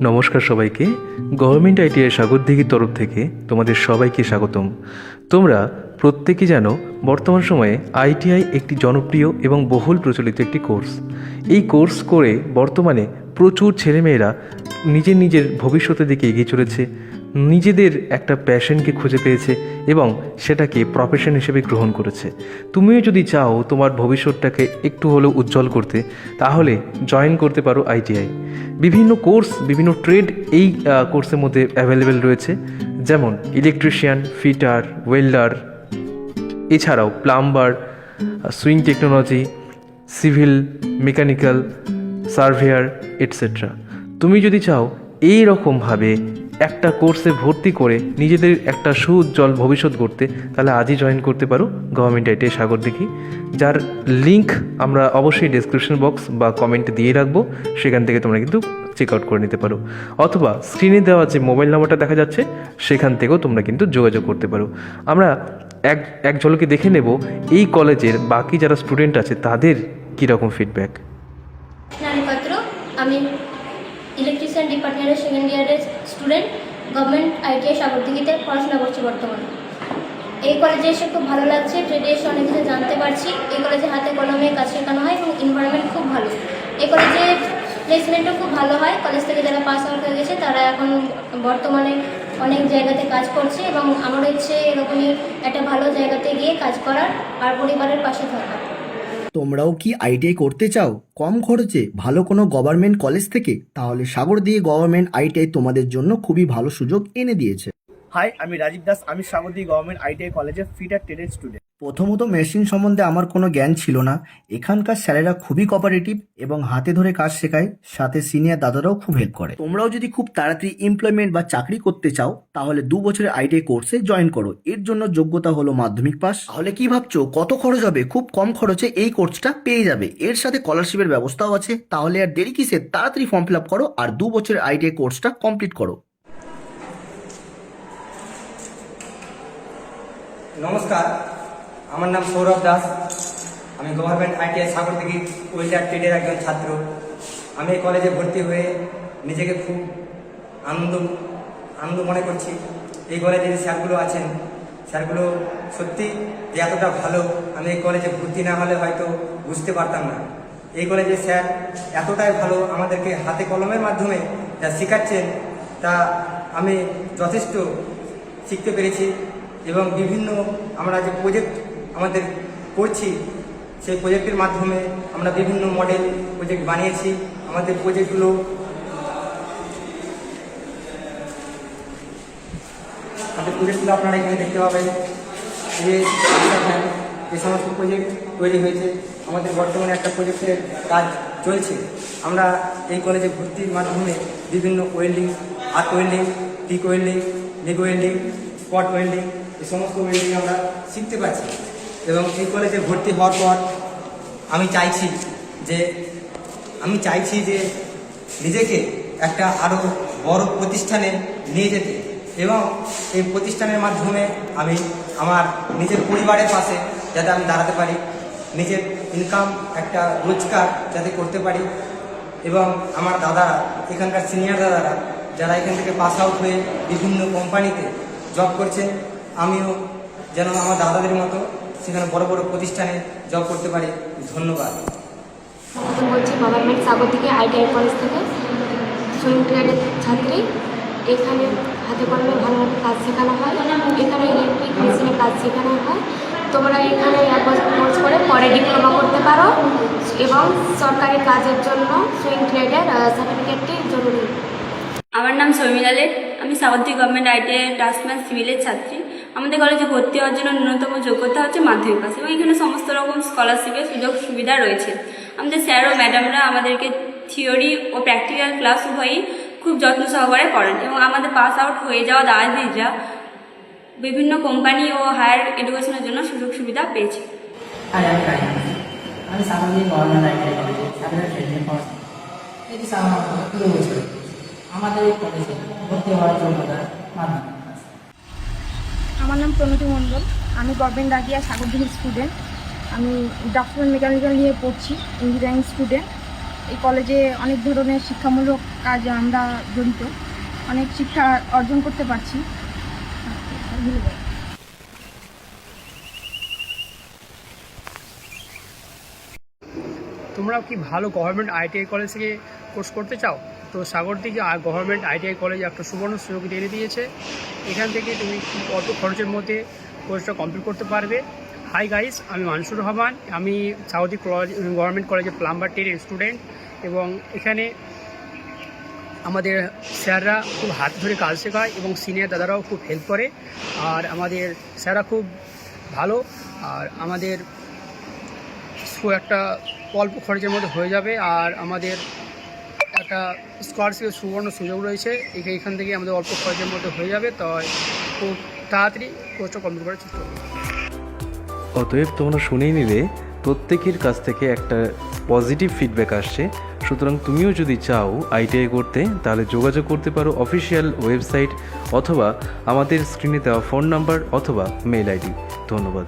নমস্কার সবাইকে। Government ITI সাগরদিঘির তরফ থেকে তোমাদের সবাইকে স্বাগতম। তোমরা প্রত্যেকেই জানো বর্তমান সময়ে আইটিআই একটি জনপ্রিয় এবং বহুল প্রচলিত একটি কোর্স। এই কোর্স করে বর্তমানে প্রচুর ছেলেমেয়েরা নিজের ভবিষ্যতের দিকে এগিয়ে চলেছে, নিজেদের একটা প্যাশনকে খুঁজে পেয়েছে এবং সেটাকে প্রফেশন হিসেবে গ্রহণ করেছে। তুমিও যদি চাও তোমার ভবিষ্যৎটাকে একটু হলেও উজ্জ্বল করতে, তাহলে জয়েন করতে পারো আইটিআই। বিভিন্ন কোর্স, বিভিন্ন ট্রেড এই কোর্সের মধ্যে অ্যাভেলেবেল রয়েছে, যেমন ইলেকট্রিশিয়ান, ফিটার, ওয়েল্ডার, এছাড়াও plumber, swing technology, civil, mechanical, surveyor etcetera. তুমি যদি চাও এই রকমভাবে একটা কোর্সে ভর্তি করে নিজেদের একটা সুউজ্জ্বল ভবিষ্যৎ গড়তে, তাহলে আজই জয়েন করতে পারো গভর্নমেন্ট আইটিআই সাগরদিঘি, যার লিঙ্ক আমরা অবশ্যই ডেসক্রিপশন বক্স বা কমেন্টে দিয়ে রাখবো। সেখান থেকে তোমরা কিন্তু চেক আউট করে নিতে পারো, অথবা স্ক্রিনে দেওয়া যে মোবাইল নাম্বারটা দেখা যাচ্ছে সেখান থেকেও তোমরা কিন্তু যোগাযোগ করতে পারো। আমরা এক ঝলকে দেখে নেব এই কলেজের বাকি যারা স্টুডেন্ট আছে তাদের কীরকম ফিডব্যাক। আমি ইলেকট্রিশিয়ান ডিপার্টমেন্টের সেকেন্ড ইয়ারের স্টুডেন্ট, গভর্নমেন্ট আইটিআই সাগরদিঘিতে পড়াশোনা করছি বর্তমানে। এই কলেজে এসে খুব ভালো লাগছে, ট্রেডে এসে অনেক কিছু জানতে পারছি। এই কলেজে হাতে কলমে কাজ শেখানো হয় এবং এনভায়রনমেন্ট খুব ভালো। এই কলেজে প্লেসমেন্টও খুব ভালো হয়। কলেজ থেকে যারা পাস আউট হয়ে গেছে তারা এখন বর্তমানে অনেক জায়গাতে কাজ করছে এবং আমারও ইচ্ছে এরকমই একটা ভালো জায়গাতে গিয়ে কাজ করার আর পরিবারের পাশে থাকা। তোমরাও কি আইটিআই করতে চাও কম খরচে ভালো কোনো গভর্নমেন্ট কলেজ থেকে? তাহলে সাগরদিঘি গভর্নমেন্ট আইটিআই তোমাদের জন্য খুবই ভালো সুযোগ এনে দিয়েছে। হাই, আমি রাজীব দাস। আমি সাগরদিঘি গভর্নমেন্ট আইটিআই কলেজে ফিটার ট্রেডের স্টুডেন্ট। প্রথমত মেশিন সম্বন্ধে আমার কোনো জ্ঞান ছিল না। এখানকার স্যারেরা খুবই কোঅপারেটিভ এবং হাতে ধরে কাজ শেখায়, সাথে সিনিয়র দাদারাও খুব হেল্প করে। তোমরাও যদি খুব তাড়াতাড়ি এমপ্লয়মেন্ট বা চাকরি করতে চাও, তাহলে 2 বছরের আইটিআই কোর্সে জয়েন করো। এর জন্য যোগ্যতা হলো মাধ্যমিক পাস। তাহলে কি ভাবছো কত খরচ হবে? খুব কম খরচে এই কোর্সটা পেয়ে যাবে। এর সাথে স্কলারশিপের ব্যবস্থাও আছে। তাহলে আর দেরি কিসের? তাড়াতাড়ি ফর্ম ফিল আপ করো আর 2 বছরের আইটিআই কোর্সটা কমপ্লিট করো। নমস্কার, আমার নাম সৌরভ দাস। আমি গভর্নমেন্ট আইটিআই সাগরদিঘি ওয়েল্ডার ট্রেডের একজন ছাত্র। আমি এই কলেজে ভর্তি হয়ে নিজেকে খুব আনন্দ মনে করছি। এই কলেজে যে স্যারগুলো আছেন, স্যারগুলো সত্যি যে এতটা ভালো, আমি এই কলেজে ভর্তি না হলে হয়তো বুঝতে পারতাম না। এই কলেজের স্যার এতটাই ভালো, আমাদেরকে হাতে কলমের মাধ্যমে যা শেখাচ্ছেন তা আমি যথেষ্ট শিখতে পেরেছি। এবং বিভিন্ন আমরা যে প্রজেক্ট আমাদের করছি, সেই প্রজেক্টের মাধ্যমে আমরা বিভিন্ন মডেল প্রজেক্ট বানিয়েছি। আমাদের প্রজেক্টগুলো আপনারা এখানে দেখতে পাবেন। যে সমস্ত প্রজেক্ট তৈরি হয়েছে, আমাদের বর্তমানে একটা প্রজেক্টের কাজ চলছে। আমরা এই কলেজে ভর্তির মাধ্যমে বিভিন্ন welding, art welding, tick welding, leg welding, spot welding, এই সমস্ত ওয়েল্ডিং আমরা শিখতে পারছি। এবং এই কলেজে ভর্তি হওয়ার পর আমি চাইছি যে নিজেকে একটা আরও বড় প্রতিষ্ঠানে নিয়ে যেতে, এবং এই প্রতিষ্ঠানের মাধ্যমে আমি আমার নিজের পরিবারের পাশে যাতে আমি দাঁড়াতে পারি, নিজের ইনকাম একটা রোজগার যাতে করতে পারি। এবং আমার দাদারা, এখানকার সিনিয়র দাদারা যারা এখান থেকে পাস আউট হয়ে বিভিন্ন কোম্পানিতে জব করছে, আমিও যেন আমার দাদাদের মতো সেখানে বড় বড় প্রতিষ্ঠানে জব করতে পারি। ধন্যবাদ। বলছি গভর্নমেন্ট সাগরদিঘি আইটিআই কলেজ থেকে, সুইং ট্রেডের ছাত্রী। এখানে হাতে কলমে ভালোভাবে কাজ শেখানো হয়। এখানে ইলেকট্রিক মেশিনে কাজ শেখানো হয়। তোমরা এখানে 1 বছর কোর্স করে পরে ডিপ্লোমা করতে পারো এবং সরকারি কাজের জন্য সুইং ট্রেডের সার্টিফিকেটটি জরুরি। আমার নাম শর্মিলা লেট। আমি সাগরদিঘি গভর্নমেন্ট আইটিআই ড্রাফটসম্যান সিভিলের ছাত্রী। আমাদের কলেজে ভর্তি হওয়ার জন্য ন্যূনতম যোগ্যতা হচ্ছে মাধ্যমিক পাস, এবং এখানে সমস্ত রকম স্কলারশিপের সুযোগ সুবিধা রয়েছে। আমাদের স্যার ও ম্যাডামরা আমাদেরকে থিওরি ও প্র্যাকটিক্যাল ক্লাস উভয়ই খুব যত্ন সহকারে পড়ান, এবং আমাদের পাস আউট হয়ে যাওয়া দাদাদিদিরা বিভিন্ন কোম্পানি ও হায়ার এডুকেশনের জন্য সুযোগ সুবিধা পেয়েছে। আমি সাগরদিঘি গভর্নমেন্ট আইটিআই কলেজে সাধারণ ট্রেনিং পড়াশোনা। এটি সাধারণত 2 বছর। আমাদের এই কলেজে ভর্তি হওয়ার যোগ্যতা মাধ্যমিক পাস। আমার নাম প্রণতি মণ্ডল। আমি গভর্নমেন্ট আইটিআই সাগরদিঘির স্টুডেন্ট। আমি ড্রাফটসম্যান মেকানিক্যাল নিয়ে পড়ছি, ইঞ্জিনিয়ারিং স্টুডেন্ট। এই কলেজে অনেক ধরনের শিক্ষামূলক কাজে আমরা জড়িত, অনেক শিক্ষা অর্জন করতে পারছি। তোমরা কি ভালো গভর্নমেন্ট আইটিআই কলেজ থেকে কোর্স করতে চাও? তো সাগরদিঘি গভর্নমেন্ট আইটিআই কলেজ একটা সুবর্ণ সুযোগ এনে দিয়েছে। এখান থেকে তুমি খুব অল্প খরচের মধ্যে কোর্সটা কমপ্লিট করতে পারবে। হাই গাইস, আমি মানসুর রহমান, আমি সাগরদিঘি গভর্নমেন্ট কলেজে প্লাম্বার টের স্টুডেন্ট, এবং এখানে আমাদের স্যাররা খুব হাত ধরে কাজ শেখায় এবং সিনিয়র দাদারাও খুব হেল্প করে। আর আমাদের স্যাররা খুব ভালো, আর আমাদের একটা অল্প খরচের মধ্যে হয়ে যাবে। আর আমাদের একটা স্কলারশিপের সুবর্ণ সুযোগ রয়েছে, এখান থেকে আমাদের অল্প খরচের মধ্যে হয়ে যাবে। তাই খুব তাড়াতাড়ি কোর্সটা কমপ্লিট করার চেষ্টা করব। অতএব তোমরা শুনেই নিলে প্রত্যেকের কাছ থেকে একটা পজিটিভ ফিডব্যাক আসছে। সুতরাং তুমিও যদি চাও আইটিআই করতে, তাহলে যোগাযোগ করতে পারো অফিসিয়াল ওয়েবসাইট অথবা আমাদের স্ক্রিনে দেওয়া ফোন নাম্বার অথবা মেল আইডি। ধন্যবাদ।